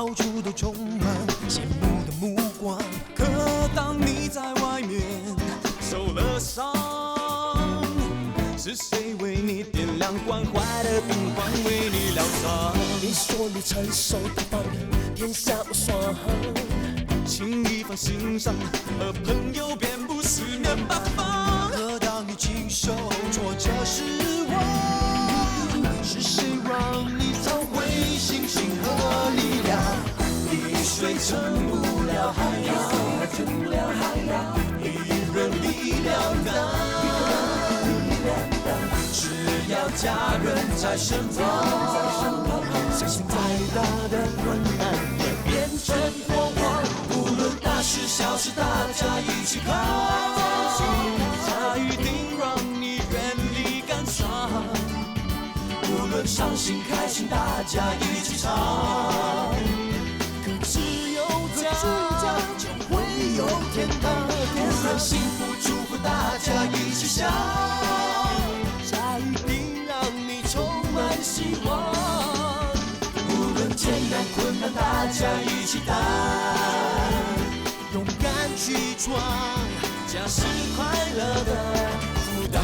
到处都充满羡慕的目光。可当你在外面受了伤，是谁为你点亮关怀的灯光，为你疗伤？你说你成熟大方，天下无双，轻易放心上，和朋友便不四面八方。可当你经受挫折失望，是谁让你找回信心和力量？雨水成不了海洋，一人力量大。只要家人在身旁，相信再大的困难也变成过往。无论大事小事，大家一起扛，它一定让你远离感伤。无论伤心开心，大家一起唱。可只有家，就会有天堂。无论幸福祝福，大家一起想。它一定让你充满希望，无论艰难困难，大家一起担，勇敢去闯，家是快乐的负担。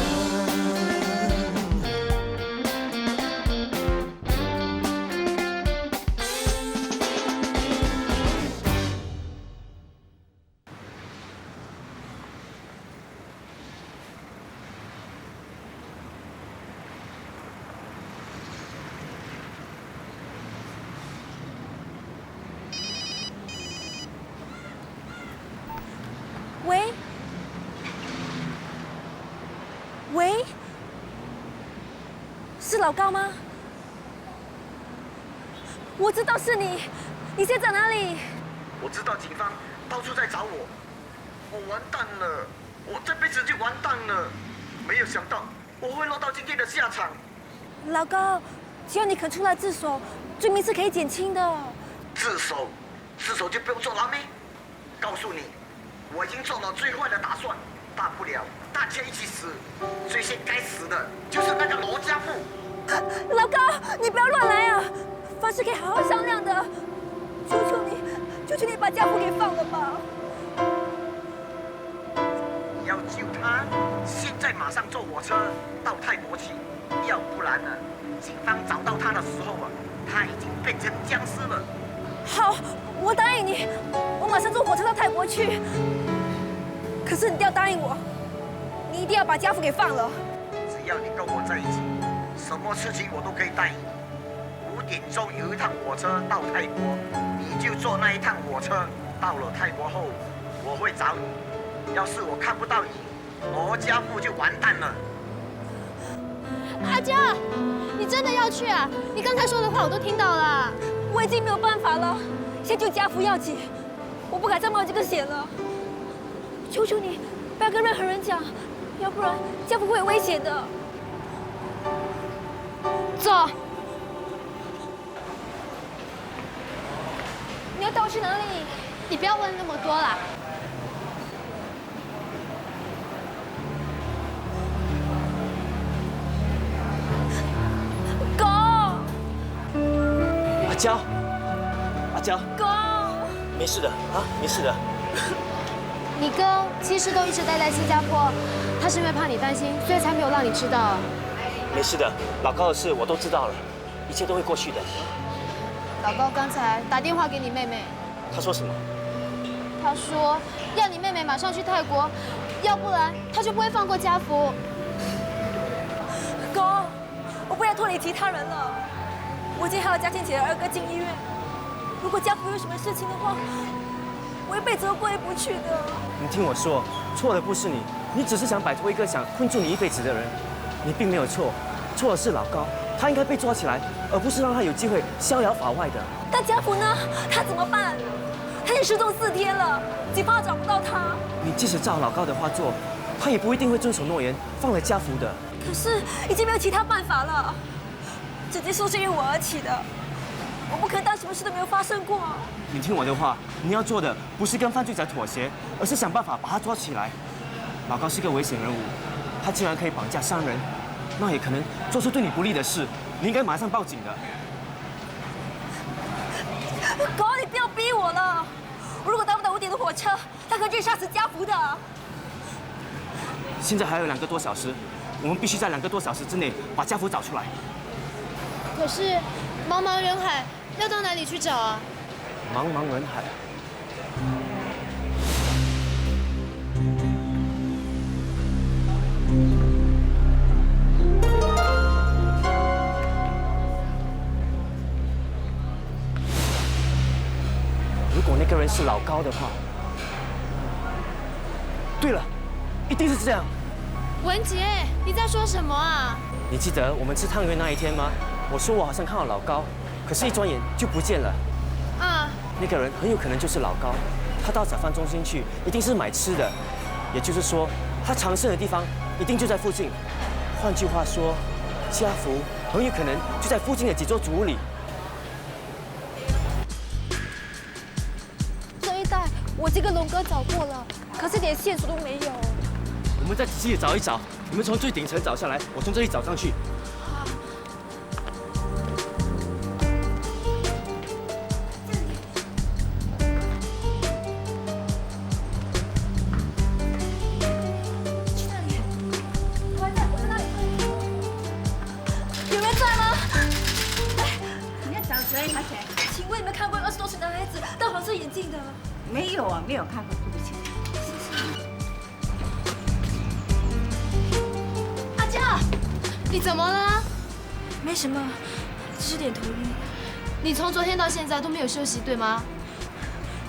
喂，是老高吗？我知道是你，你现在哪里？我知道警方到处在找我，我完蛋了，我这辈子就完蛋了。没有想到我会落到今天的下场。老高，只要你肯出来自首，罪名是可以减轻的。自首就不用坐牢咩？告诉你，我已经做了最坏的打算，大不了大家一起死。最先该死的就是那个罗家富。老高，你不要乱来啊！凡事可以好好商量的。求求你把家父给放了吧！你要救他，现在马上坐火车到泰国去，要不然呢，警方找到他的时候啊，他已经变成僵尸了。好，我答应你，我马上坐火车到泰国去。可是你一定要答应我，你一定要把家父给放了。只要你跟我在一起，什么事情我都可以答应。5点钟有一趟火车到泰国，你就坐那一趟火车。到了泰国后，我会找你。要是我看不到你，罗家富就完蛋了。阿娇，你真的要去啊？你刚才说的话我都听到了。我已经没有办法了，先救家父要紧，我不敢再冒这个险了。求求你，不要跟任何人讲，要不然家父会有危险的。走。你要带我去哪里？你不要问那么多啦。狗。阿娇，狗。没事的啊，没事的。你哥其实都一直待在新加坡，他是因为怕你担心，所以才没有让你知道。没事的，老高的事我都知道了，一切都会过去的。老高刚才打电话给你妹妹，他说什么？他说要你妹妹马上去泰国，要不然他就不会放过家福。狗，我不要脱离其他人了。我已经还有家庭姐的二哥进医院，如果家福有什么事情的话，我一辈子都过意不去的。你听我说，错的不是你，你只是想摆脱一个想困住你一辈子的人。你并没有错，错的是老高，他应该被抓起来，而不是让他有机会逍遥法外的。但家福呢？他怎么办？他已经失踪4天了，警方找不到他。你即使照老高的话做，他也不一定会遵守诺言，放了家福的。可是已经没有其他办法了，这件事是因为我而起的，我不可能当什么事都没有发生过。你听我的话，你要做的不是跟犯罪者妥协，而是想办法把他抓起来。老高是个危险人物，他既然可以绑架伤人，那也可能做出对你不利的事，你应该马上报警的。狗，你不要逼我了。如果搭不到5点的火车，他可能就会杀死家福的。现在还有2个多小时，我们必须在2个多小时之内把家福找出来。可是茫茫人海，要到哪里去找啊？茫茫人海。如果那个人是老高的话，对了，一定是这样。文杰，你在说什么啊？你记得我们吃汤圆那一天吗？我说我好像看到老高，可是一转眼就不见了。啊，那个人很有可能就是老高，他到小贩中心去，一定是买吃的，也就是说，他藏身的地方一定就在附近。换句话说，家福很有可能就在附近的几座祖屋里。这一带我这个龙哥找过了，可是连线索都没有。我们再仔细的找一找，你们从最顶层找下来，我从这里找上去。去那里，我在那里。有人在吗？你要找谁？阿姐？请问你们看过20多岁的男孩子戴黄色眼镜的？没有啊，没有看过，对不起。阿佳，你怎么了？没什么，只是点头晕。你从昨天到现在都没有休息，对吗？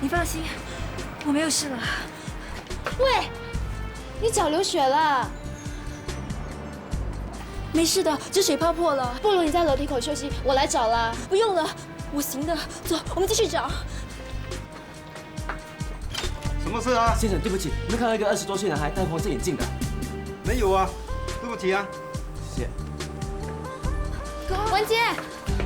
你放心，我没有事了。喂，你脚流血了，没事的，只水泡破了。不如你在楼梯口休息，我来找啦。不用了，我行的。走，我们继续找。什么事啊？先生，对不起，你们看到一个20多岁男孩戴黄色眼镜的？没有啊，对不起啊。谢谢。文杰，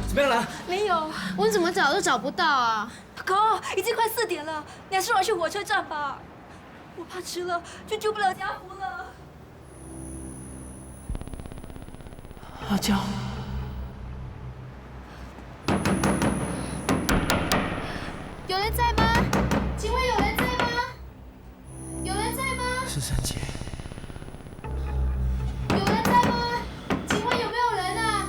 怎么样了？没有，我怎么找都找不到啊！哥，已经快4点了，你还是我去火车站吧。我怕迟了就救不了家福了。阿娇，有人在吗？请问有人在吗？有人在吗？是珊姐。有人在吗？请问有没有人啊？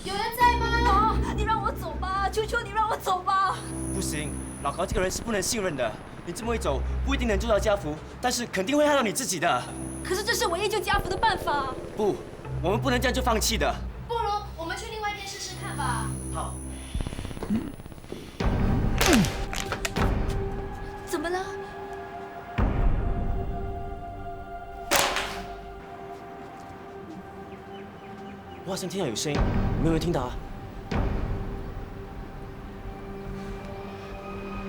有人在吗？哥，你让我走吧，求求你让我走吧。不行，老高这个人是不能信任的。你这么一走，不一定能救到家福，但是肯定会害到你自己的。可是这是唯一救家福的办法。不，我们不能这样就放弃的。不如我们去另外一边试试看吧。好。怎么了？我好像听到有声音，你们有没有听到啊？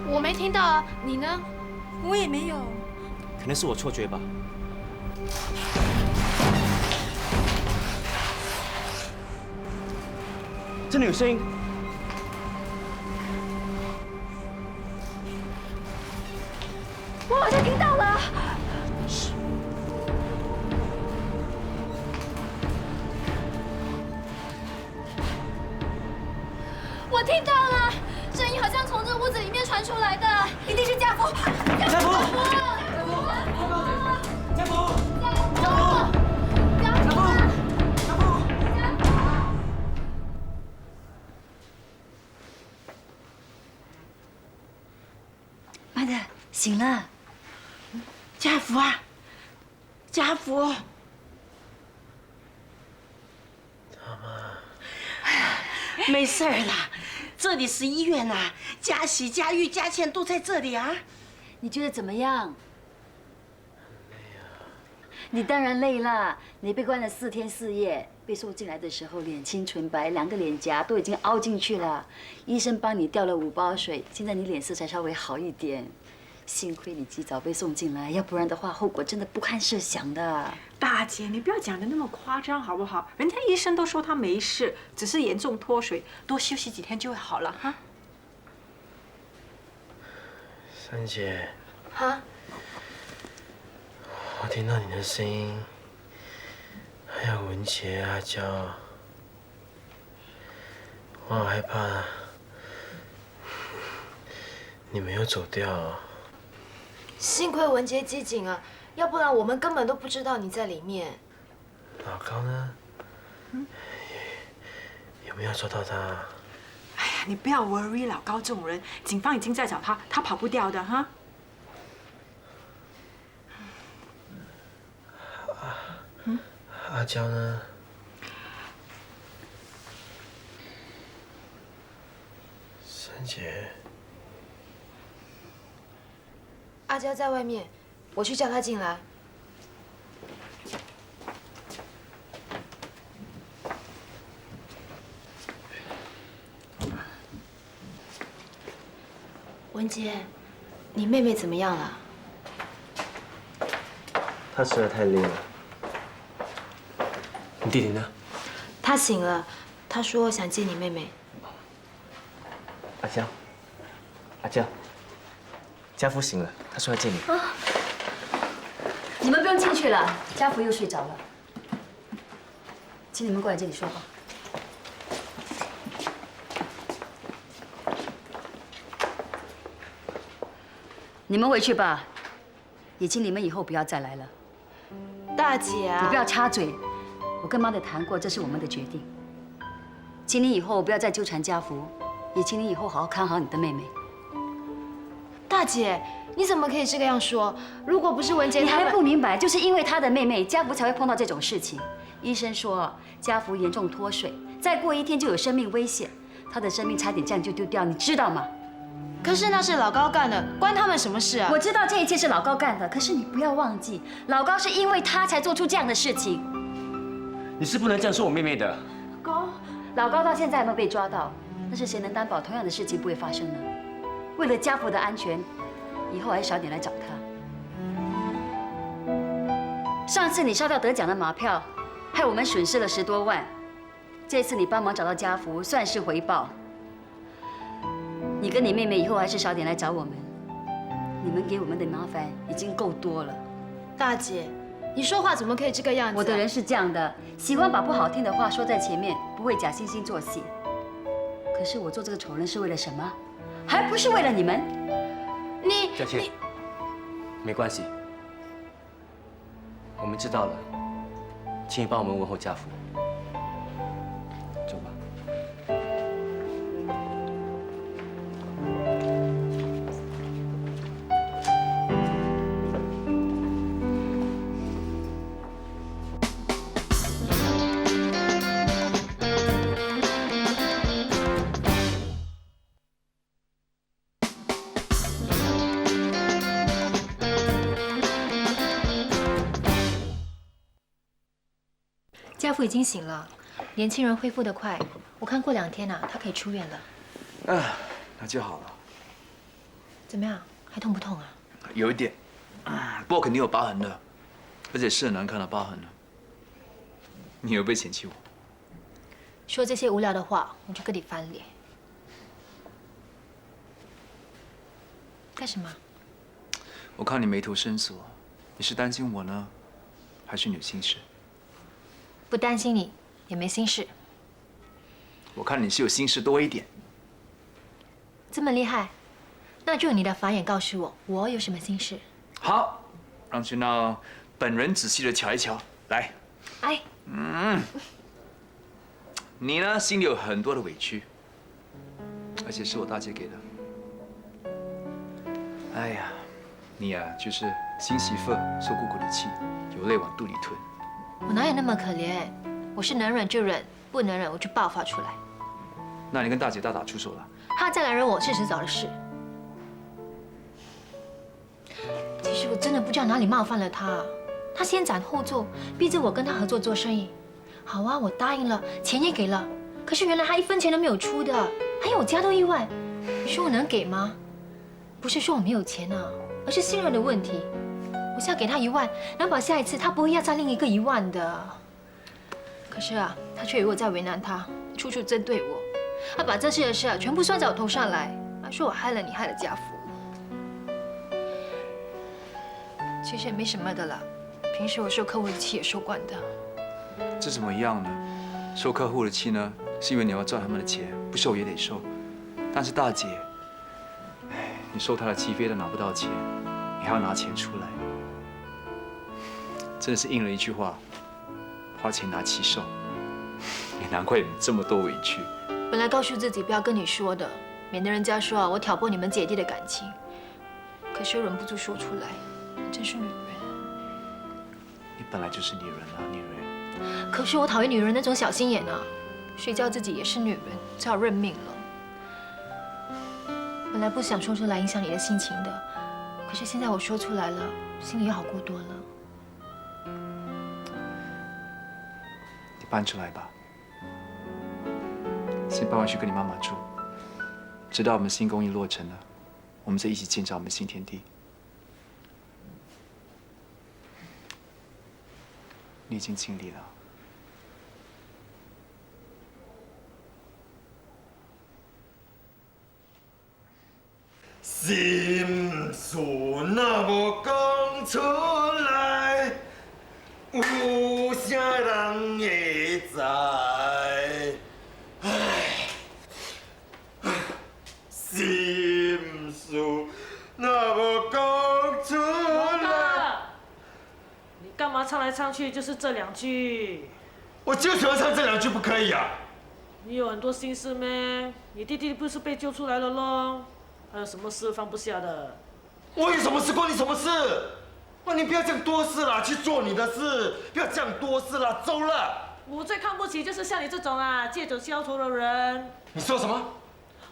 我没听到啊，你呢？我也没有。可能是我错觉吧。真的有声音。我好像听到了。我听到了，声音好像从这屋子里面传出来的，一定是家福。家福！家福！妈的，醒了。家福啊，家福。没事儿啦，这里是医院呐，家喜、家玉、家倩都在这里啊。你觉得怎么样？你当然累了，你被关了4天4夜，被送进来的时候脸青唇白，2个脸颊都已经凹进去了。医生帮你吊了5包水，现在你脸色才稍微好一点。幸亏你及早被送进来，要不然的话后果真的不堪设想的。大姐，你不要讲的那么夸张好不好？人家医生都说他没事，只是严重脱水，多休息几天就会好了哈。珊姐，哈？我听到你的声音，还有文杰、阿娇，我好害怕你没有走掉啊？幸亏文杰机警啊，要不然我们根本都不知道你在里面。老高呢？有没有抓到他？哎呀，你不要 worry 老高这种人，警方已经在找他，他跑不掉的哈。阿娇呢？珊姐，阿娇在外面，我去叫她进来。文杰，你妹妹怎么样了？她实在太累了。你弟弟呢？她醒了，她说想见你妹妹。阿娇，阿娇，家福醒了，他说要见你。你们不用进去了，家福又睡着了，请你们过来这里说话。你们回去吧，也请你们以后不要再来了。大姐啊，你不要插嘴，我跟妈的谈过，这是我们的决定。请你以后不要再纠缠家福，也请你以后好好看好你的妹妹。大姐，你怎么可以这个样说？如果不是文杰，你还不明白，就是因为他的妹妹家福才会碰到这种事情。医生说家福严重脱水，再过1天就有生命危险，他的生命差点这样就丢掉，你知道吗？可是那是老高干的，关他们什么事啊？我知道这一切是老高干的，可是你不要忘记，老高是因为他才做出这样的事情。你是不能这样说我妹妹的。老高到现在还没有被抓到，但是谁能担保同样的事情不会发生呢？为了家福的安全，以后还是少点来找他。上次你烧掉得奖的马票，害我们损失了10多万，这次你帮忙找到家福，算是回报。你跟你妹妹以后还是少点来找我们，你们给我们的麻烦已经够多了。大姐，你说话怎么可以这个样子啊？我的人是这样的，喜欢把不好听的话说在前面，不会假惺惺作戏。可是我做这个丑人是为了什么？还不是为了你们？小倩，没关系，我们知道了，请你帮我们问候家福。走吧。家福已经醒了，年轻人恢复得快，我看过2天啊，他可以出院了。啊，那就好了。怎么样？还痛不痛啊？有一点，不过肯定有疤痕的，而且是很难看的疤痕呢。你会不会嫌弃我？说这些无聊的话，我就跟你翻脸。干什么？我看你眉头深锁，你是担心我呢，还是你有心事？不担心你，也没心事。我看你是有心事多一点。这么厉害，那就用你的法眼告诉我，我有什么心事。好，让君闹本人仔细的瞧一瞧。来，哎，你呢心里有很多的委屈，而且是我大姐给的。哎呀，你呀就是新媳妇受姑姑的气，有泪往肚里吞。我哪有那么可怜？我是能忍就忍，不能忍我就爆发出来。那你跟大姐大打出手了？她再来惹我是迟早的事。其实我真的不知道哪里冒犯了她，她先斩后奏，逼着我跟她合作做生意。好啊，我答应了，钱也给了，可是原来她1分钱都没有出的，还有我家都意外。你说我能给吗？不是说我没有钱啊，而是信任的问题。我是要给他1万，难保下一次他不会要再另一个1万的。可是啊，他却以为我在为难他，处处针对我。他把这些的事啊全部算在我头上来，还说我害了你，害了家福。其实也没什么的啦，平时我受客户的气也受惯的。这怎么样呢？受客户的气呢，是因为你要赚他们的钱，不受也得受。但是大姐，哎，你受他的欺负都拿不到钱，你还要拿钱出来，真的是应了一句话：花钱拿起手。也难怪你这么多委屈。本来告诉自己不要跟你说的，免得人家说我挑拨你们姐弟的感情。可是又忍不住说出来，真是女人。你本来就是女人啊，女人。可是我讨厌女人那种小心眼啊，谁叫自己也是女人，只好认命了。本来不想说出来影响你的心情的，可是现在我说出来了，心里也好过多了。你搬出来吧，先搬回去跟你妈妈住，直到我们新公寓落成了，我们再一起建造我们的新天地。你已经尽力了。心事若无讲出来，有啥人会知？心事若无讲出来。你干嘛唱来唱去就是这2句？我就喜欢唱这2句，不可以啊？你有很多心事咩？你弟弟不是被救出来了咯？还有什么事放不下的？我有什么事关你什么事？哇，你不要这样多事啦，去做你的事，不要这样多事啦，走了。我最看不起就是像你这种啊借酒消愁的人。你说什么？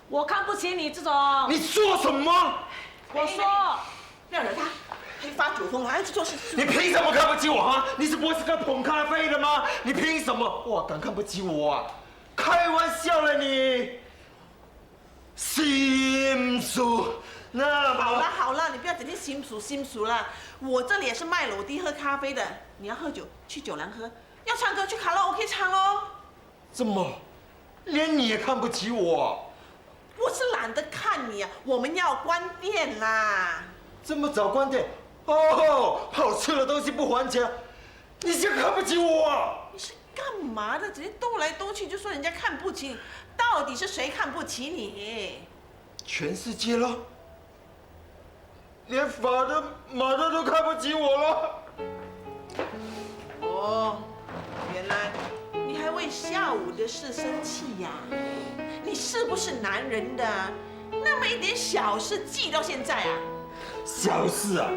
我看不起你这种。你说什么？我说，不要惹他，还发酒疯，还去做事。你凭什么看不起我哈？你是波士哥捧咖啡的吗？你凭什么？哇，敢看不起我啊？开玩笑了你！心事那么……好了，你不要整天心数了。我这里也是卖裸地喝咖啡的，你要喝酒去酒廊喝，要唱歌去卡拉 OK 唱喽。怎么，连你也看不起我？我是懒得看你啊，我们要关店啦。这么早关店？哦，好吃的东西不还钱，你竟看不起我？你是干嘛的？整天兜来兜去就说人家看不起你，到底是谁看不起你？全世界了，连马德都看不起我了。哦，原来你还为下午的事生气呀？你是不是男人的？那么一点小事记到现在啊？小事啊？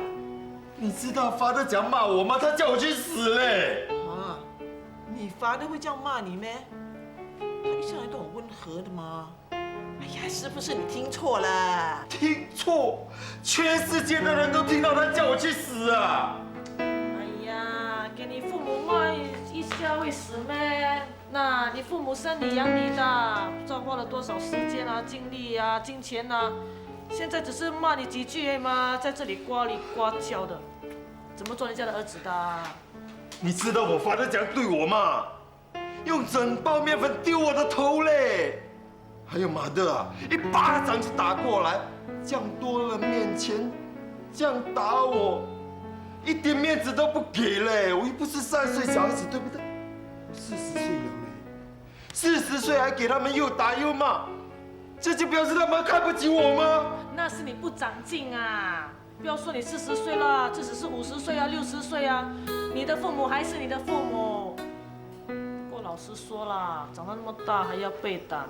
你知道法德讲骂我吗？他叫我去死嘞！啊，你法德会这样骂你咩？他一向来都很温和的嘛。哎呀，是不是你听错了？听错？全世界的人都听到他叫我去死啊！哎呀，给你父母骂一下会死咩？那你父母生你养你的，不知道花了多少时间啊、精力啊、金钱啊，现在只是骂你几句嘛，在这里呱里呱叫的，怎么做人家的儿子的？你知道我法德讲对我吗？用整包面粉丢我的头嘞！还有马德啊，一巴掌就打过来，酱多了面前，这样打我，一点面子都不给嘞！我又不是3岁小孩子，对不对？40岁了嘞，40岁还给他们又打又骂，这就表示他们看不起我吗？那是你不长进啊！不要说你40岁了，即使是50岁啊、60岁啊，你的父母还是你的父母。不过老实说啦，长到那么大还要被打，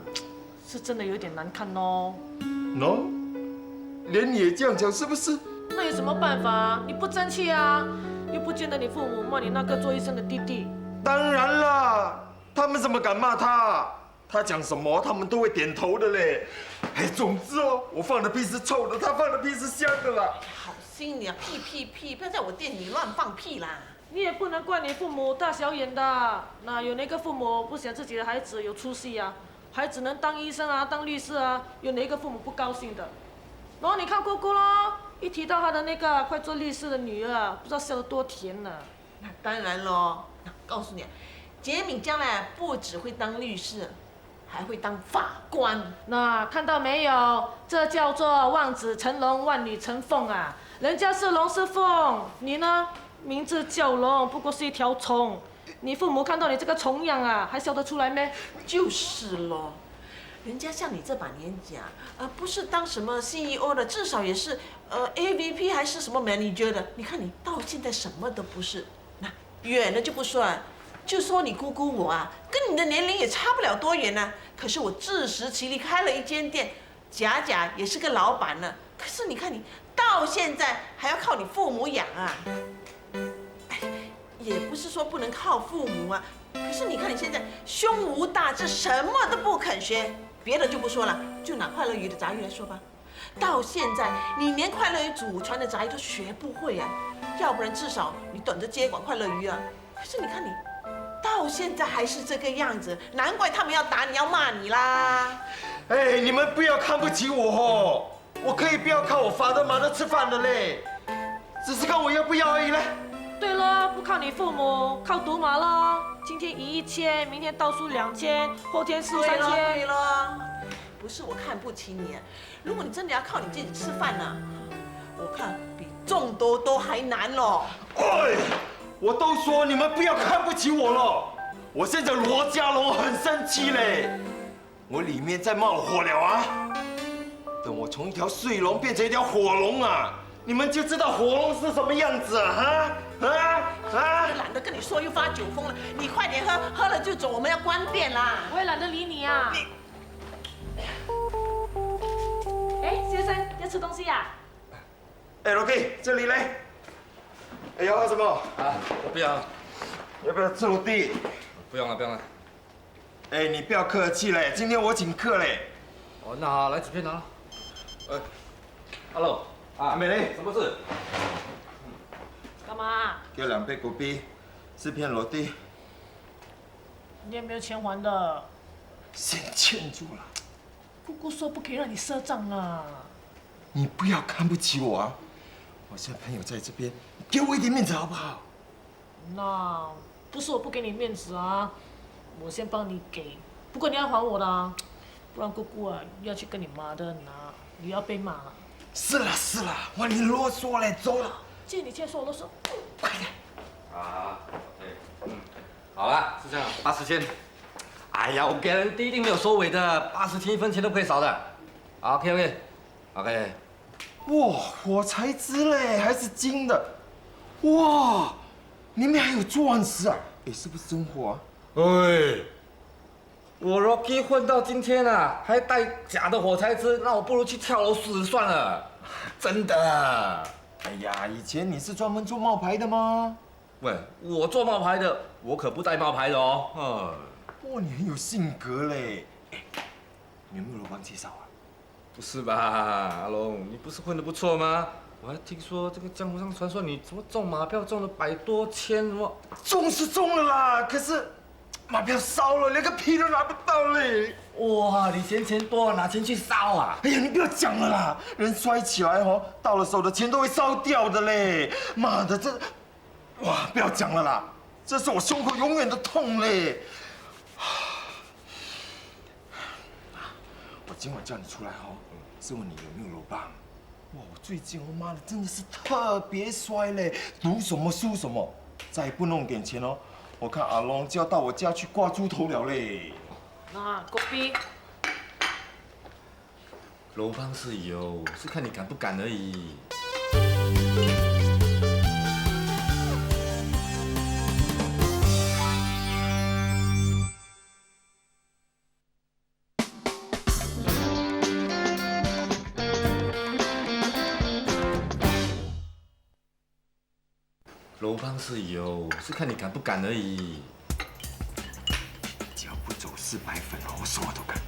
是真的有点难看哦。喏，连你也这样讲是不是？那有什么办法？你不争气啊，又不见得你父母骂你那个做医生的弟弟。当然啦，他们怎么敢骂他？他讲什么，他们都会点头的嘞。哎，总之哦，我放的屁是臭的，他放的屁是香的啦。好心你啊，屁，不要在我店里乱放屁啦。你也不能怪你父母大小眼的，那有哪个父母不想自己的孩子有出息啊？孩子能当医生啊，当律师啊，有哪个父母不高兴的？然后你看姑姑咯，一提到她的那个快做律师的女儿啊，不知道笑得多甜呢。那当然咯，告诉你，杰敏将来不只会当律师，还会当法官。那看到没有？这叫做望子成龙，望女成凤啊！人家是龙是凤，你呢？名字叫龙，不过是一条虫。你父母看到你这个虫样啊，还笑得出来咩？就是咯，人家像你这把年纪啊，不是当什么 CEO 的，至少也是AVP 还是什么 manager 的。你看你到现在什么都不是，那远了就不算，就说你姑姑我啊，跟你的年龄也差不了多远呢。可是我自食其力开了一间店，假假也是个老板呢。可是你看你到现在还要靠你父母养啊，也不是说不能靠父母啊。可是你看你现在胸无大志，什么都不肯学。别的就不说了，就拿快乐鱼的炸鱼来说吧，到现在你连快乐鱼祖传的炸鱼都学不会啊，要不然至少你等着接管快乐鱼啊。可是你看你到现在还是这个样子，难怪他们要打你要骂你啦。哎，你们不要看不起我哦，我可以不要靠我发的忙的吃饭的嘞，只是看我要不要而已嘞。对了，不靠你父母，靠赌马了。今天1000，明天倒数2000，后天是3000。对了，不是我看不起你，如果你真的要靠你自己吃饭呢，我看比种多多还难咯。哎，我都说你们不要看不起我了，我现在罗家龙很生气嘞，我里面在冒火了啊！等我从一条水龙变成一条火龙啊！你们就知道火龙是什么样子啊！懒得跟你说，又发酒疯了。你快点喝，喝了就走，我们要关店啦。我也懒得理你啊。哎，先生要吃东西呀？哎，老弟，这里嘞。哎，要喝什么？啊，我不要。要不要吃卤地？不用了，不用了。哎，你不要客气嘞，今天我请客嘞。哦，那好，来几片啊。Hello。啊，美丽，什么事？干嘛？给2杯果啤，4片螺地。你也没有钱还的。先欠住了。姑姑说不可以让你赊账啊。你不要看不起我啊！我现在朋友在这边，给我一点面子好不好？那不是我不给你面子啊，我先帮你给，不过你要还我的啊，不然姑姑啊要去跟你妈的拿，你要被骂了。是了，哇，你啰嗦嘞，走了。借你钱说我啰嗦，快点。啊，对，好了，是这样，80千。哎呀，我给人一定没有收尾的，80千1分钱都不可以少的。OK。哇，火柴枝嘞，还是金的。哇，里面还有钻石啊！哎，是不是真货啊？哎，我 Rocky 混到今天啊，还带假的火柴枝，那我不如去跳楼死算了。真的。哎呀，以前你是专门做冒牌的吗？喂，我做冒牌的，我可不带冒牌的哦。哇，你很有性格嘞。哎，你有没有老板介绍啊？不是吧，阿龙，你不是混得不错吗？我还听说这个江湖上传说你什么中马票中了100多千，什么中是中了啦，可是马票烧了，连个屁都拿不到嘞。哇，你嫌钱多，拿钱去烧啊？哎呀，你不要讲了啦，人摔起来哦，到了手的钱都会烧掉的嘞。妈的，这，哇，不要讲了啦，这是我胸口永远的痛嘞。我今晚叫你出来哦，是问你有没有楼棒。哇，我最近妈的真的是特别衰嘞，赌什么输什么，再不弄点钱哦，我看阿龙就要到我家去挂猪头了嘞。那果啤，楼帮是有，是看你敢不敢而已。楼帮是有，是看你敢不敢而已。只要不走400粉哦，我什么都干。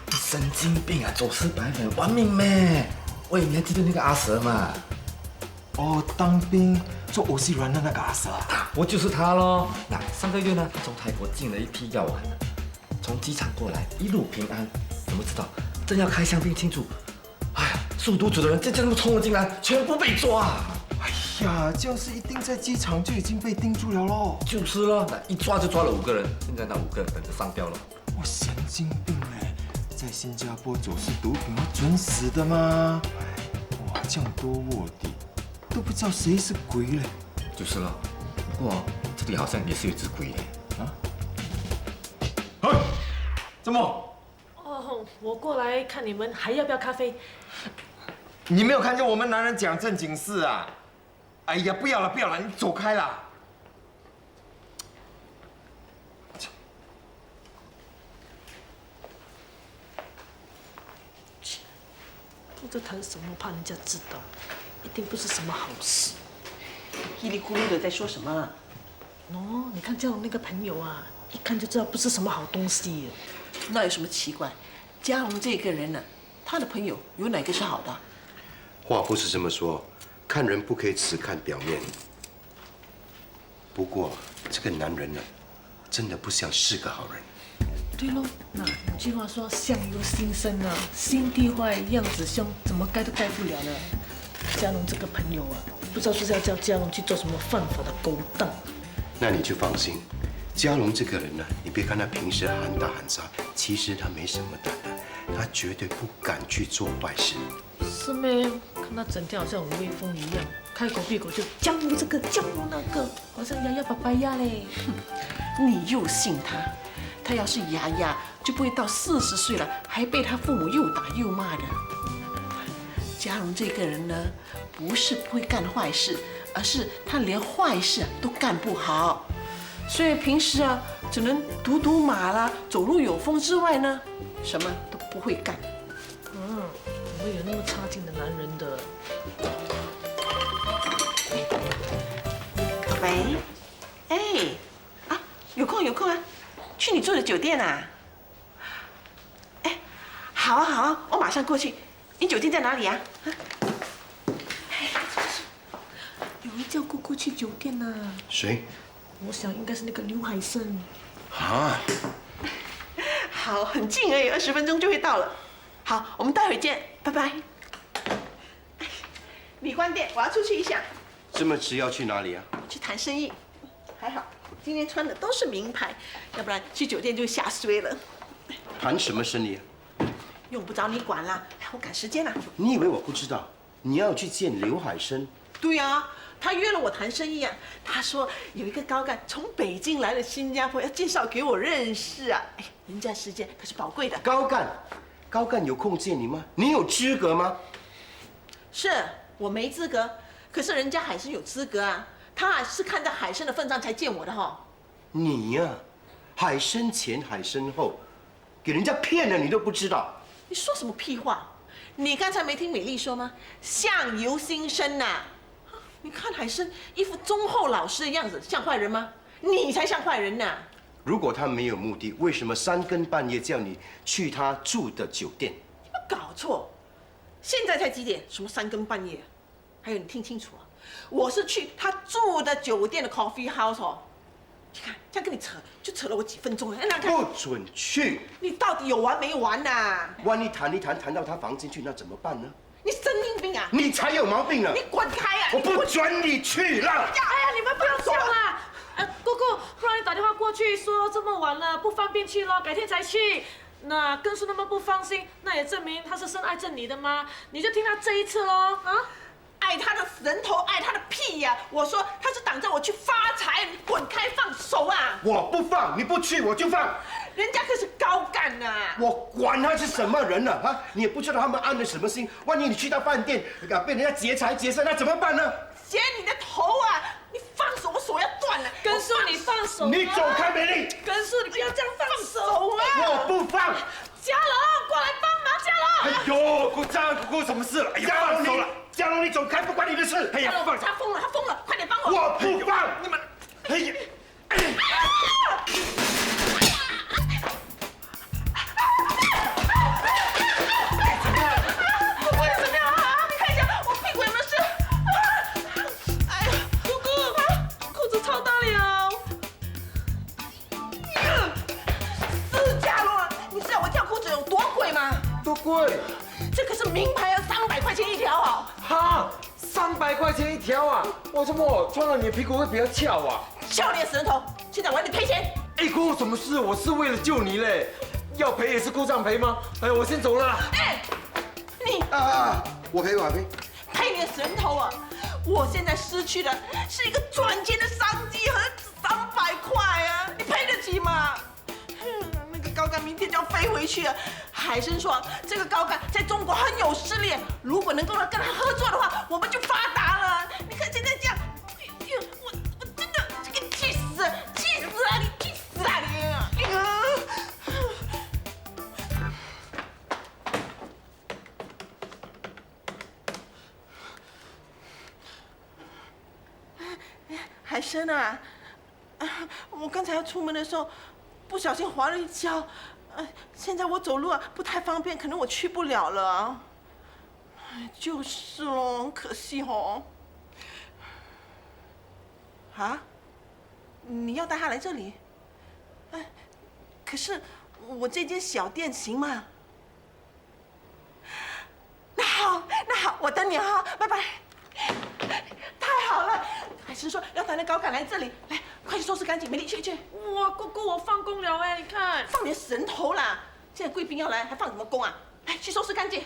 你神经病啊！走400粉，玩命咩？喂，你还记得那个阿蛇吗？哦，当兵做欧西软的那个阿蛇啊，我就是他咯。那上个月呢，他从泰国进了一批药丸，从机场过来，一路平安。怎么知道？正要开香槟庆祝，哎呀，速毒组的人就这么冲了进来，全部被抓。哎呀，这样是一定在机场就已经被盯住了咯。就是咯，那一抓就抓了5个人，现在那5个人等着上吊了。我神经病嘞，在新加坡走私毒品要准死的吗？哇，这样多卧底，都不知道谁是鬼嘞。就是了，不过这里好像也是有只鬼嘞。啊？哎，怎么？我过来看你们，还要不要咖啡？你没有看见我们男人讲正经事啊？哎呀，不要了，不要了，你走开啦！不知谈什么，怕人家知道，一定不是什么好事。稀里咕噜的在说什么？哦，你看嘉荣那个朋友啊，一看就知道不是什么好东西。那有什么奇怪？嘉荣这个人呢，他的朋友有哪个是好的？话不是这么说，看人不可以只看表面。不过这个男人呢，真的不像是个好人。对喽，那有句话说相由心生啊，心地坏，样子凶，怎么改都改不了了。嘉荣这个朋友啊，不知道是要叫嘉荣去做什么犯法的勾当。那你就放心，嘉荣这个人呢，你别看他平时喊打喊杀，其实他没什么胆的，他绝对不敢去做坏事。是咩？看他整天好像很威风一样，开口闭口就江湖这个江湖那个，好像牙牙巴巴呀嘞。你又信他？他要是牙牙，就不会到40岁了还被他父母又打又骂的。嘉荣这个人呢，不是不会干坏事，而是他连坏事都干不好，所以平时啊，只能赌赌马啦，走路有风之外呢，什么都不会干。怎么有那么差劲的男人的？喂，哎，啊，有空啊，去你住的酒店啊？哎，好啊，我马上过去。你酒店在哪里啊？有人叫姑姑去酒店呢。谁？我想应该是那个刘海生。啊？好，很近而已，20分钟就会到了。好，我们待会见，拜拜。李关店，我要出去一下。这么迟要去哪里啊？去谈生意。还好，今天穿的都是名牌，要不然去酒店就吓衰了。谈什么生意啊？用不着你管啦，我赶时间啦。你以为我不知道？你要去见刘海生？对啊，他约了我谈生意啊。他说有一个高干从北京来了新加坡，要介绍给我认识啊。哎，人家时间可是宝贵的。高干有空见你吗？你有资格吗？是我没资格，可是人家海生有资格啊。他是看在海生的份上才见我的哈。你呀，海生前海生后，给人家骗了你都不知道。你说什么屁话？你刚才没听美丽说吗？相由心生呐！你看海生一副忠厚老实的样子，像坏人吗？你才像坏人呢！如果他没有目的，为什么3更半夜叫你去他住的酒店？你有搞错！现在才几点？什么3更半夜？还有你听清楚啊！我是去他住的酒店的 coffee house 哦。你看这样跟你扯，就扯了我几分钟。不准去！你到底有完没完呐？万一谈到他房间去，那怎么办呢？你神经病啊！你才有毛病呢！你滚开啊！我不准你去了！哎呀，你们不要这样啦！姑姑，不然你打电话过去说这么晚了不方便去咯，改天再去。那更是那么不放心，那也证明他是深爱着你的吗？你就听他这一次咯，啊！爱他的人头，爱他的屁呀！我说他是挡着我去发财，你滚开，放手啊！我不放，你不去我就放。人家可是高干呐！我管他是什么人呢？啊，你也不知道他们安了什么心。万一你去到饭店，被人家劫财劫色，那怎么办呢？劫你的头啊！你放手，我手要断了。根叔，你放手！你走开，美丽！根叔，你不要这样放手啊！我不放。嘉龙，过来帮忙，嘉龙！哎呦，姑姑什么事了？哎呀，放手了！嘉龙，你走开，不关你的事。哎呀，放手！他疯了，快点帮我！我不放！你们，哎呀！多贵？这可是名牌啊，300块钱一条啊！哈，300块钱一条啊！我怎么穿了你的屁股会比较翘啊？翘你的死人头！现在我要你赔钱！哎，关我什么事？我是为了救你嘞，要赔也是故障赔吗？哎，我先走了啦。哎，你我赔。赔你的死人头啊！我现在失去的是一个赚钱的商机，何止300块啊？你赔得起吗？那个高干明天就要飞回去了。海参说这个高干在中国很有势力，如果能够跟他合作的话，我们就发达了。你看现在这样，我真的给你气死了，气死了你，气死了你！海参啊，我刚才要出门的时候，不小心滑了一跤，现在我走路不太方便，可能我去不了了。就是咯，很可惜哦。啊？你要带他来这里？可是我这间小店行吗？那好，我等你哈，拜拜。太好了，海参说要带那高干来这里，来，快去收拾干净，美丽，去。哇，姑姑，我放工了哎，你看。放点神头啦！现在贵宾要来，还放什么工啊？来，去收拾干净。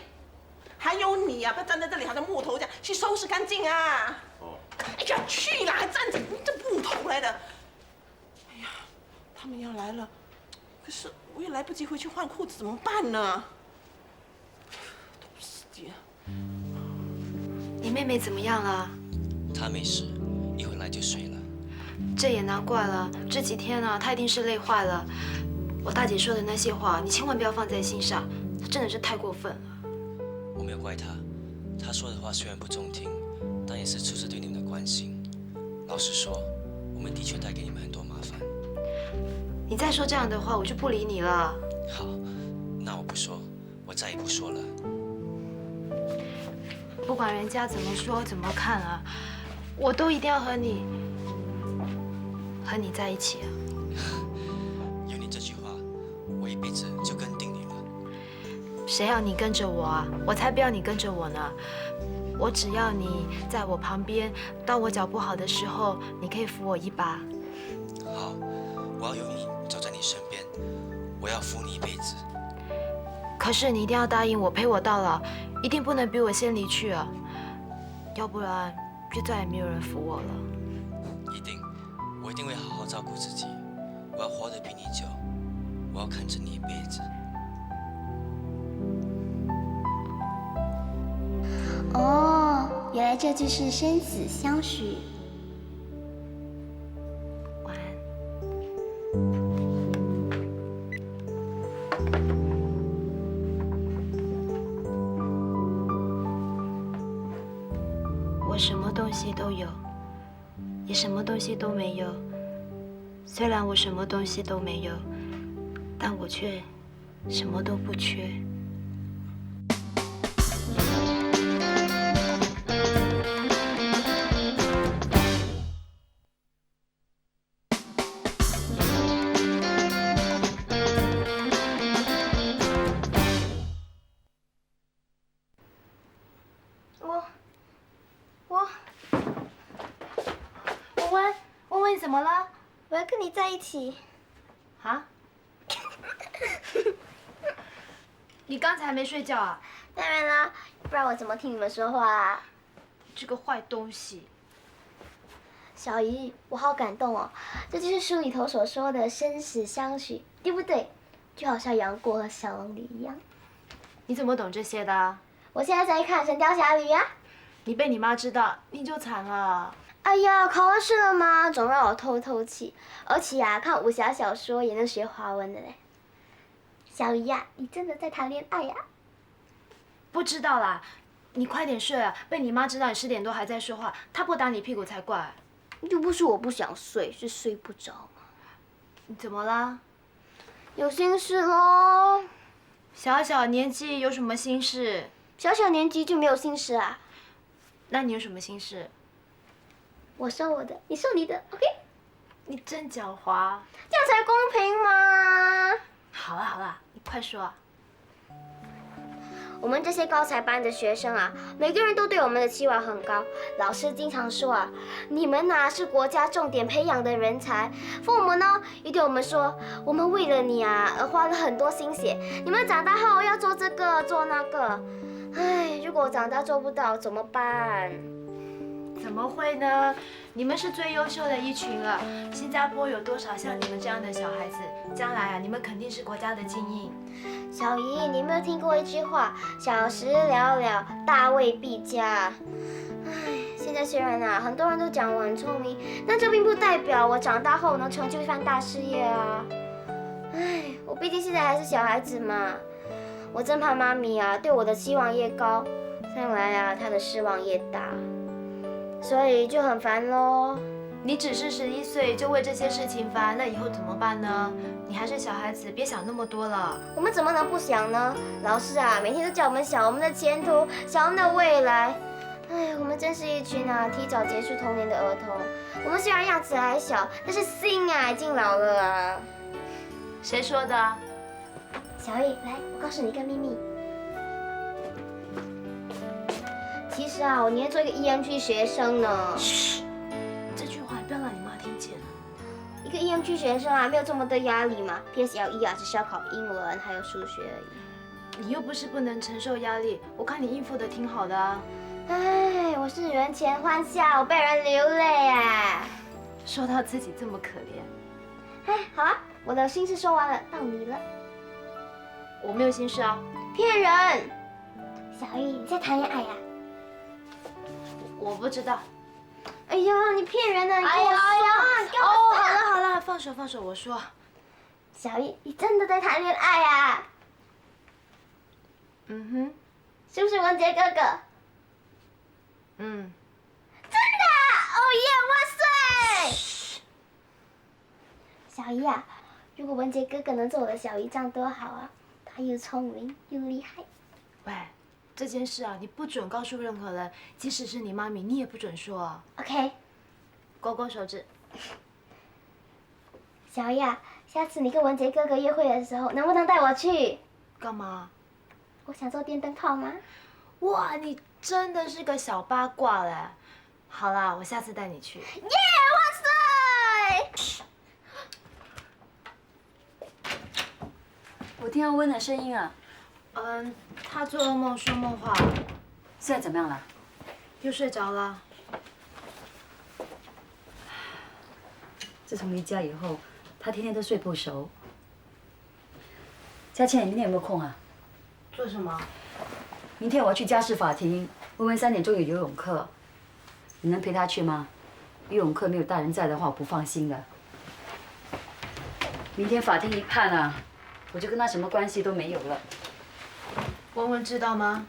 还有你呀，不要站在这里好像木头这样，去收拾干净啊！哦。哎呀，去啦，还站着，你这木头来的。哎呀，他们要来了，可是我也来不及回去换裤子，怎么办呢？都死定了。你妹妹怎么样了？她没事，一回来就睡了。这也难怪了，这几天呢，她一定是累坏了。我大姐说的那些话，你千万不要放在心上，她真的是太过分了。我没有怪她，她说的话虽然不中听，但也是出自对你们的关心。老实说，我们的确带给你们很多麻烦。你再说这样的话，我就不理你了。好，那我不说，我再也不说了。不管人家怎么说怎么看啊，我都一定要和你在一起啊！有你这句话，我一辈子就跟定你了。谁要你跟着我啊？我才不要你跟着我呢！我只要你在我旁边，当我脚不好的时候，你可以扶我一把。好，我要有你走在你身边，我要扶你一辈子。可是你一定要答应我，陪我到老，一定不能比我先离去啊！要不然就再也没有人扶我了。一定，我一定会好好照顾自己。我要活得比你久，我要看着你一辈子。哦，原来这就是生死相许。晚安。我什么东西都有，也什么东西都没有。虽然我什么东西都没有，但我却什么都不缺。文文，你怎么了？我要跟你在一起。啊？你刚才没睡觉啊？当然啦，不然我怎么听你们说话啊？这个坏东西。小姨，我好感动哦，这就是书里头所说的生死相许，对不对？就好像杨过和小龙女一样。你怎么懂这些的？我现在在看《神雕侠侣》啊。你被你妈知道，你就惨了。哎呀，考完试了嘛，总让我透透气。而且啊，看武侠小说也能学华文的嘞。小姨呀，你真的在谈恋爱呀？不知道啦，你快点睡啊！被你妈知道你10点多还在说话，她不打你屁股才怪。又不是我不想睡，是睡不着嘛。你怎么了？有心事喽。小小年纪有什么心事？小小年纪就没有心事啊？那你有什么心事？我说我的，你说你的 ，OK？ 你真狡猾，这样才公平嘛！好了好了，你快说。我们这些高才班的学生啊，每个人都对我们的期望很高。老师经常说啊，你们呐是国家重点培养的人才。父母呢也对我们说，我们为了你啊而花了很多心血。你们长大后要做这个做那个，唉，如果我长大做不到怎么办？怎么会呢？你们是最优秀的一群了。新加坡有多少像你们这样的小孩子？将来啊，你们肯定是国家的精英。小姨，你有没有听过一句话？小时了了，大未必佳。唉，现在虽然啊，很多人都讲我很聪明，但这并不代表我长大后能成就一番大事业啊。唉，我毕竟现在还是小孩子嘛。我真怕妈咪啊，对我的期望越高，将来啊，她的失望越大，所以就很烦咯。你只是11岁就为这些事情烦，那以后怎么办呢？你还是小孩子，别想那么多了。我们怎么能不想呢？老师啊，每天都叫我们想我们的前途，想我们的未来。哎，我们真是一群啊提早结束童年的儿童。我们虽然样子还小，但是心啊已经老了啊。谁说的？小易，来，我告诉你一个秘密。其实啊，我宁愿做一个EMG学生呢。嘘，这句话不要让你妈听见。一个EMG学生啊，没有这么多压力嘛。PSLE 啊，只需要考英文还有数学而已。你又不是不能承受压力，我看你应付的挺好的啊。唉，我是人前欢笑，被人流泪啊。说到自己这么可怜。哎，好啊，我的心事说完了，到你了。我没有心事啊。骗人！小易，你在谈恋爱呀？我不知道。哎呀，你骗人的！你跟我说，哦，好了好了，放手放手，我说。小易，你真的在谈恋爱呀？嗯哼。是不是文杰哥哥？嗯。真的！哦耶，万岁！小姨啊，如果文杰哥哥能做我的小姨丈多好啊！他又聪明又厉害。喂，这件事啊，你不准告诉任何人，即使是你妈咪，你也不准说啊。OK。勾勾手指。小姨啊，下次你跟文杰哥哥约会的时候，能不能带我去？干嘛？我想做电灯泡吗？哇，你真的是个小八卦嘞！好啦，我下次带你去。耶，万岁！我听到温的声音啊。他做噩梦说梦话。现在怎么样了？又睡着了。自从离家以后，他天天都睡不熟。佳倩，你明天有没有空啊？做什么？明天我要去家事法庭，温温3点钟有游泳课，你能陪他去吗？游泳课没有大人在的话，我不放心的。明天法庭一判啊，我就跟他什么关系都没有了。温温知道吗？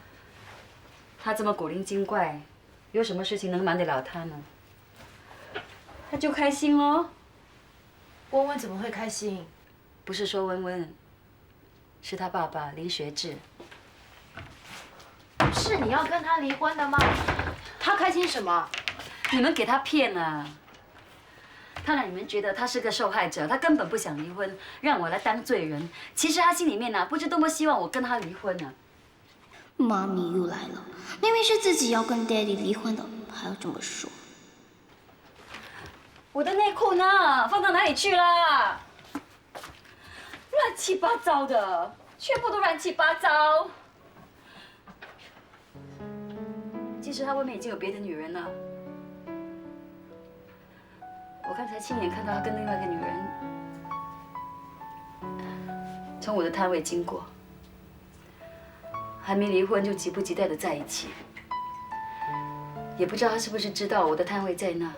他这么古灵精怪，有什么事情能瞒得了他呢？他就开心咯。温温怎么会开心？不是说温温，是他爸爸林学志。是你要跟他离婚的吗？他开心什么？你们给他骗了。他让你们觉得他是个受害者，他根本不想离婚，让我来当罪人。其实他心里面呢，不知多么希望我跟他离婚呢。妈咪又来了，明明是自己要跟 Daddy 离婚的，还要这么说。我的内裤呢？放到哪里去了？乱七八糟的，全部都乱七八糟。其实他外面已经有别的女人了。我刚才亲眼看到他跟另外一个女人从我的摊位经过，还没离婚就急不及待的在一起。也不知道他是不是知道我的摊位在那，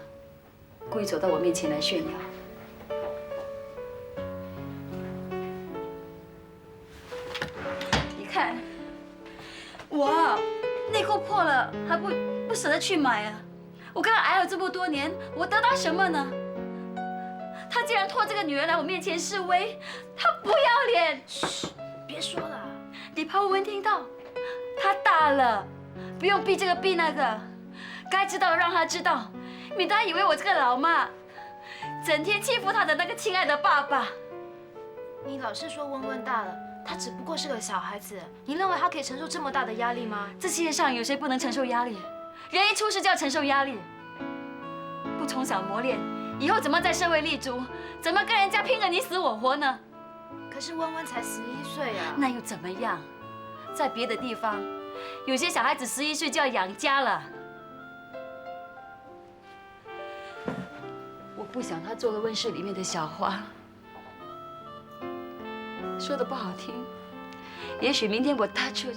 故意走到我面前来炫耀。你看，我内裤破了还不舍得去买啊！我跟他挨了这么多年，我得到什么呢？他竟然拖这个女人来我面前示威，他不要脸！嘘，别说了，你怕文文听到？他大了，不用逼这个逼那个，该知道的让他知道，免得他以为我这个老妈整天欺负他的那个亲爱的爸爸。你老是说温温大了，他只不过是个小孩子，你认为他可以承受这么大的压力吗？这世界上有谁不能承受压力？人一出世就要承受压力，不从小磨练，以后怎么在社会立足？怎么跟人家拼个你死我活呢？可是温温才11岁啊！那又怎么样？在别的地方，有些小孩子11岁就要养家了。不想他做个温室里面的小花。说的不好听，也许明天我踏出，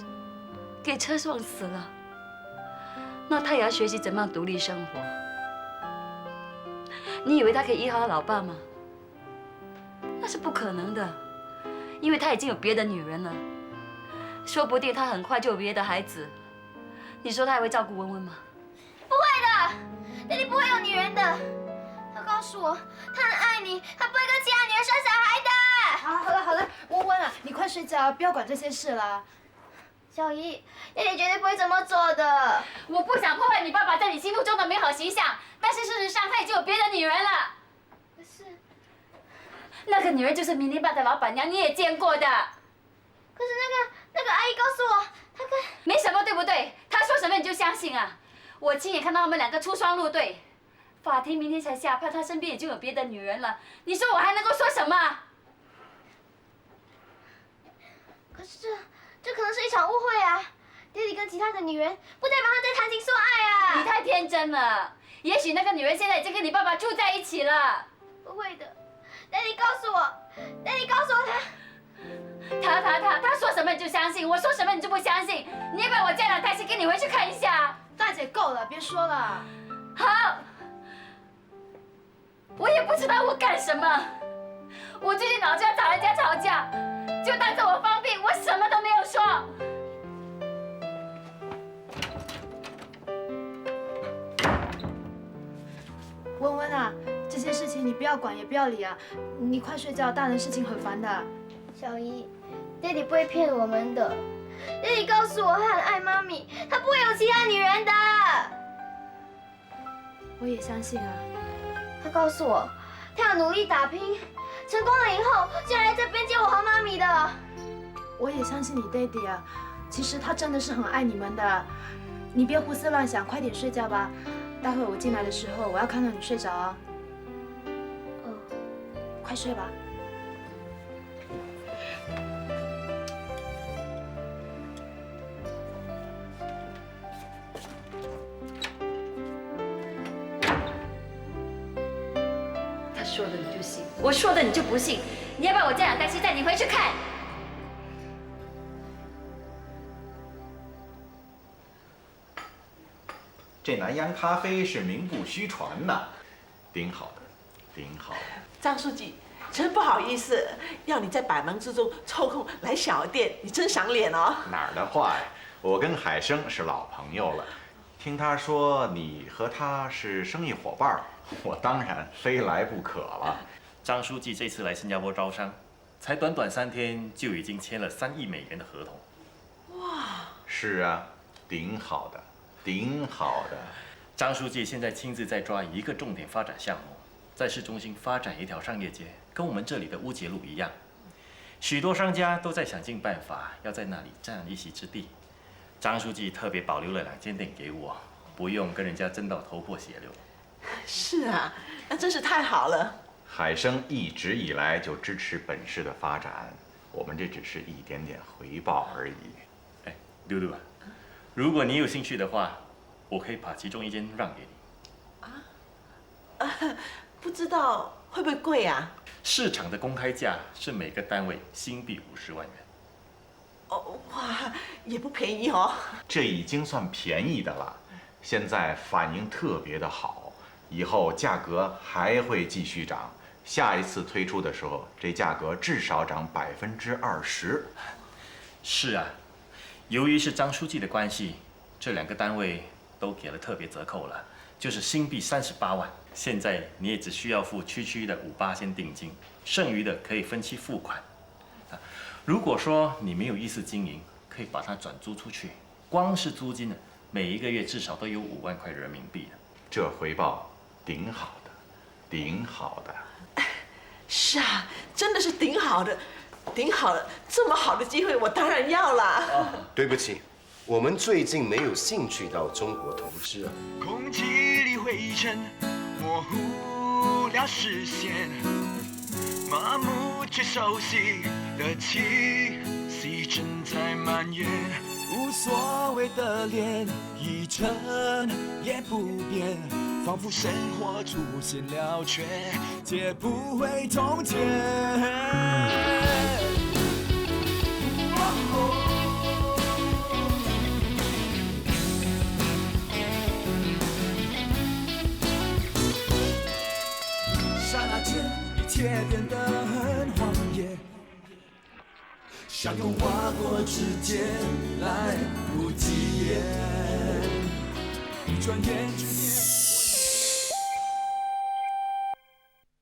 给车撞死了，那他也要学习怎么样独立生活。你以为他可以依靠他老爸吗？那是不可能的，因为他已经有别的女人了，说不定他很快就有别的孩子。你说他还会照顾文文吗？不会的，爹地不会有女人的。他告诉我，他很爱你，他不会跟其他女人生小孩的。好了，温温啊，你快睡觉，不要管这些事了。小姨，爹地绝对不会这么做的。我不想破坏你爸爸在你心目中的美好形象，但是事实上他已经有别的女人了。可是，那个女人就是明天吧的老板娘，你也见过的。可是那个阿姨告诉我，她跟……没什么对不对？她说什么你就相信啊！我亲眼看到他们两个出双入对，法庭明天才下判，他身边已经有别的女人了，你说我还能够说什么？可是这可能是一场误会啊！爹地跟其他的女人，不代表他在谈情说爱啊！你太天真了，也许那个女人现在已经跟你爸爸住在一起了。不会的，爹地告诉我，他说什么你就相信，我说什么你就不相信。你要不要我叫辆taxi跟你回去看一下？大姐够了，别说了。好，我也不知道我干什么，我最近老是要找人家吵架，就当着我方便，我什么都没有说。温温啊，这些事情你不要管也不要理啊，你快睡觉，大人事情很烦的。小姨，爹地不会骗我们的。爹地告诉我他很爱妈咪，他不会有其他女人的。我也相信啊。他告诉我，他要努力打拼，成功了以后就来这边接我和妈咪的。我也相信你爹地啊，其实他真的是很爱你们的。你别胡思乱想，快点睡觉吧。待会我进来的时候，我要看到你睡着啊。快睡吧。他说的你就信，我说的你就不信。你要不要我叫辆taxi带你回去看？这南洋咖啡是名不虚传呐，顶好的，顶好的。张书记，真不好意思，要你在百忙之中抽空来小店，你真赏脸哦。哪儿的话呀，我跟海生是老朋友了，听他说你和他是生意伙伴，我当然非来不可了。张书记这次来新加坡招商，才短短3天就已经签了3亿美元的合同。哇！是啊，顶好的。顶好的，张书记现在亲自在抓一个重点发展项目，在市中心发展一条商业街，跟我们这里的乌节路一样。许多商家都在想尽办法要在那里占一席之地。张书记特别保留了2间店给我，不用跟人家争到头破血流。是啊，那真是太好了。海生一直以来就支持本市的发展，我们这只是一点点回报而已。哎，溜溜啊。如果你有兴趣的话，我可以把其中1间让给你。不知道会不会贵啊？市场的公开价是每个单位新币50万元。哦，哇，也不便宜哦。这已经算便宜的了，现在反应特别的好，以后价格还会继续涨。下一次推出的时候，这价格至少涨20%。是啊。由于是张书记的关系，这2个单位都给了特别折扣了，就是新币38万。现在你也只需要付区的5%定金，剩余的可以分期付款。如果说你没有意思经营，可以把它转租出去，光是租金呢，每一个月至少都有5万块人民币的。这回报顶好的，顶好的。是啊，真的是顶好的。顶好了，这么好的机会，我当然要了。对不起，我们最近没有兴趣到中国投资啊。空气里灰尘模糊了视线，麻木却熟悉的气息正在蔓延。无所谓的脸，一成也不变，仿佛生活出现了缺，解不回从前。刹那间，一切变得很荒野，相拥划过指尖，来不及言。一转眼，